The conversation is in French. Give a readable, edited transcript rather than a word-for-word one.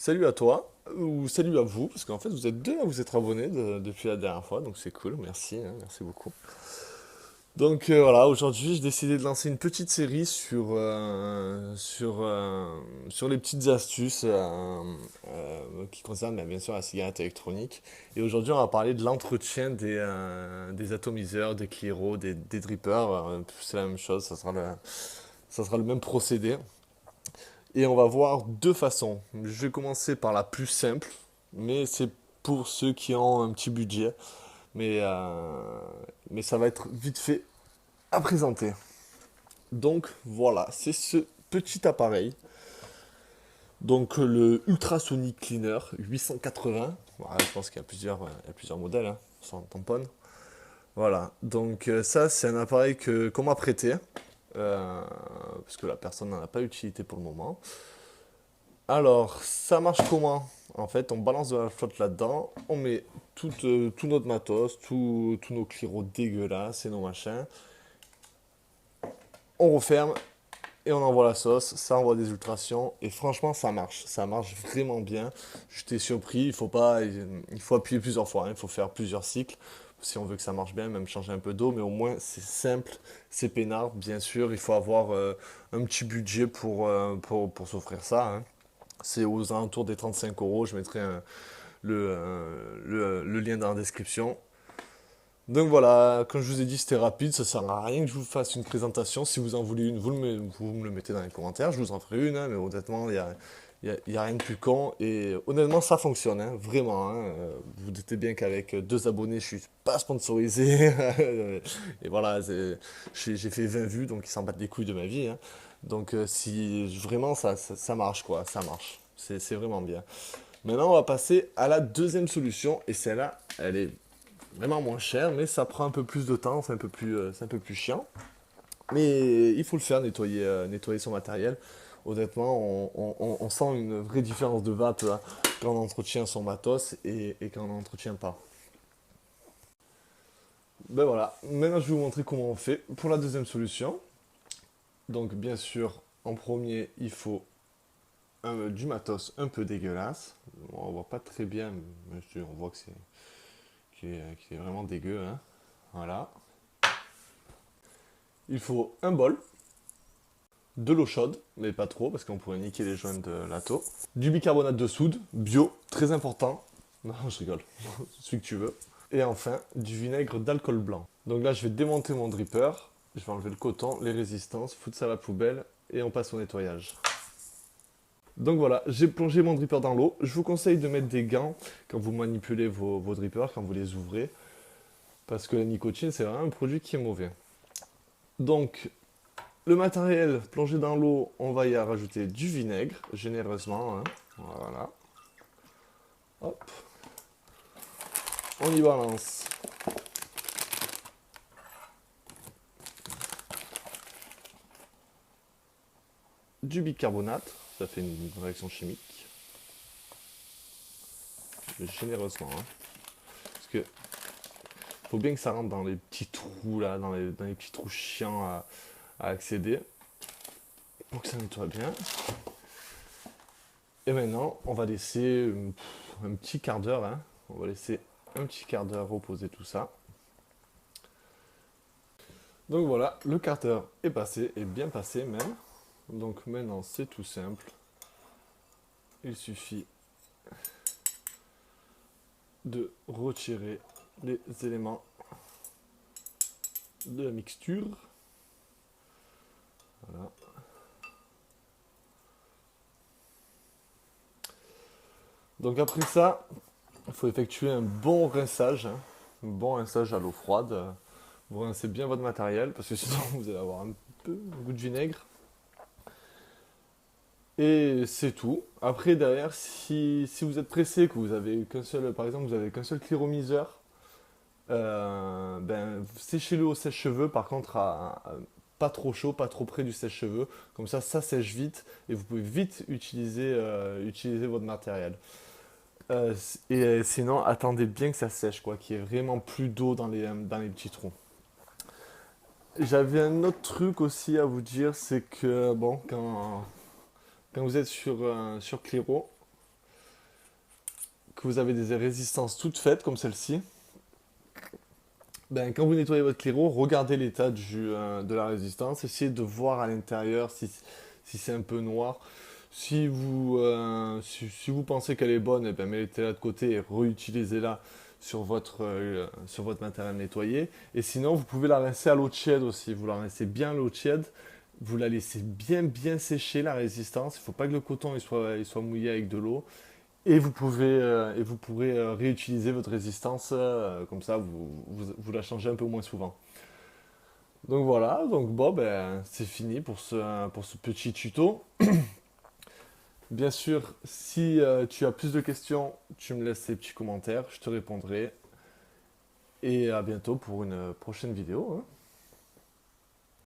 Salut à toi, ou salut à vous, parce qu'en fait vous êtes deux à vous être abonnés depuis la dernière fois, donc c'est cool, merci, hein, merci beaucoup. Donc voilà, aujourd'hui j'ai décidé de lancer une petite série sur les petites astuces qui concernent bien sûr la cigarette électronique. Et aujourd'hui on va parler de l'entretien des atomiseurs, des cliros, des drippers. C'est la même chose, ça sera le même procédé. Et on va voir deux façons. Je vais commencer par la plus simple, mais c'est pour ceux qui ont un petit budget. Mais, euh, mais ça va être vite fait à présenter. Donc voilà, c'est ce petit appareil. Donc le Ultrasonic Cleaner 880. Voilà, je pense qu'il y a il y a plusieurs modèles, hein, sans tamponne. Voilà, donc ça c'est un appareil qu'on m'a prêté. Parce que la personne n'en a pas utilité pour le moment. Alors, ça marche comment? En fait, on balance de la flotte là-dedans, on met tout notre matos, tous nos cliros dégueulasses et nos machins, on referme et on envoie la sauce, ça envoie des ultrations et franchement ça marche vraiment bien. J'étais surpris, il faut appuyer plusieurs fois, hein, il faut faire plusieurs cycles si on veut que ça marche bien, même changer un peu d'eau, mais au moins c'est simple, c'est peinard, bien sûr, il faut avoir un petit budget pour s'offrir ça, hein. C'est aux alentours des 35 euros. Je mettrai le lien dans la description. Donc voilà, comme je vous ai dit, c'était rapide. Ça sert à rien que je vous fasse une présentation. Si vous en voulez une, vous me le mettez dans les commentaires. Je vous en ferai une, hein, mais honnêtement, il y a rien de plus con. Et honnêtement, ça fonctionne, hein, vraiment, hein. Vous doutez bien qu'avec deux abonnés, je suis pas sponsorisé. Et voilà, j'ai fait 20 vues, donc ils s'en battent les couilles de ma vie, hein. Donc si vraiment ça marche, quoi, ça marche. C'est vraiment bien. Maintenant, on va passer à la deuxième solution. Et celle-là, elle est vraiment moins chère, mais ça prend un peu plus de temps, c'est un peu plus chiant. Mais il faut le faire, nettoyer son matériel. Honnêtement, on sent une vraie différence de vape là, quand on entretient son matos et quand on n'entretient pas. Ben voilà, maintenant je vais vous montrer comment on fait pour la deuxième solution. Donc bien sûr, en premier, il faut du matos un peu dégueulasse. On voit pas très bien, mais on voit que qui est vraiment dégueu, hein. Voilà. Il faut un bol, de l'eau chaude, mais pas trop parce qu'on pourrait niquer les joints de l'atto. Du bicarbonate de soude, bio, très important. Non, je rigole, celui que tu veux. Et enfin, du vinaigre d'alcool blanc. Donc là, je vais démonter mon dripper. Je vais enlever le coton, les résistances, foutre ça à la poubelle et on passe au nettoyage. Donc voilà, j'ai plongé mon dripper dans l'eau. Je vous conseille de mettre des gants quand vous manipulez vos drippers, quand vous les ouvrez. Parce que la nicotine, c'est vraiment un produit qui est mauvais. Donc, le matériel plongé dans l'eau, on va y rajouter du vinaigre, généreusement, hein. Voilà. Hop, on y balance du bicarbonate, ça fait une réaction chimique, généreusement, hein. Parce que faut bien que ça rentre dans les petits trous là, dans les petits trous chiants à accéder, pour que ça nettoie bien. Et maintenant, on va laisser un petit quart d'heure, hein. On va laisser un petit quart d'heure reposer tout ça. Donc voilà, le quart d'heure est passé, et bien passé même. Donc maintenant, c'est tout simple. Il suffit de retirer les éléments de la mixture. Voilà. Donc après ça, il faut effectuer un bon rinçage, hein. Un bon rinçage à l'eau froide. Vous rincez bien votre matériel parce que sinon vous allez avoir un peu un goût de vinaigre. Et c'est tout. Après derrière, si vous êtes pressé, que vous avez qu'un seul, par exemple, vous avez qu'un seul cliromiseur, ben, séchez-le au sèche-cheveux, par contre, pas trop chaud, pas trop près du sèche-cheveux. Comme ça sèche vite et vous pouvez vite utiliser votre matériel. Sinon, attendez bien que ça sèche, quoi, qu'il y ait vraiment plus d'eau dans les petits trous. J'avais un autre truc aussi à vous dire, c'est que, bon, quand vous êtes sur Cliro, que vous avez des résistances toutes faites comme celle-ci, ben, quand vous nettoyez votre claireau, regardez l'état de la résistance, essayez de voir à l'intérieur si c'est un peu noir. Si vous pensez qu'elle est bonne, eh ben, mettez-la de côté et réutilisez-la sur votre matériel nettoyé. Et sinon, vous pouvez la rincer à l'eau tiède aussi. Vous la rincez bien à l'eau tiède. Vous la laissez bien sécher, la résistance. Il ne faut pas que le coton il soit mouillé avec de l'eau. Et vous pourrez réutiliser votre résistance. Comme ça, vous la changez un peu moins souvent. Donc voilà, donc bon, ben, c'est fini pour ce petit tuto. Bien sûr, si tu as plus de questions, tu me laisses ces petits commentaires, je te répondrai. Et à bientôt pour une prochaine vidéo, hein.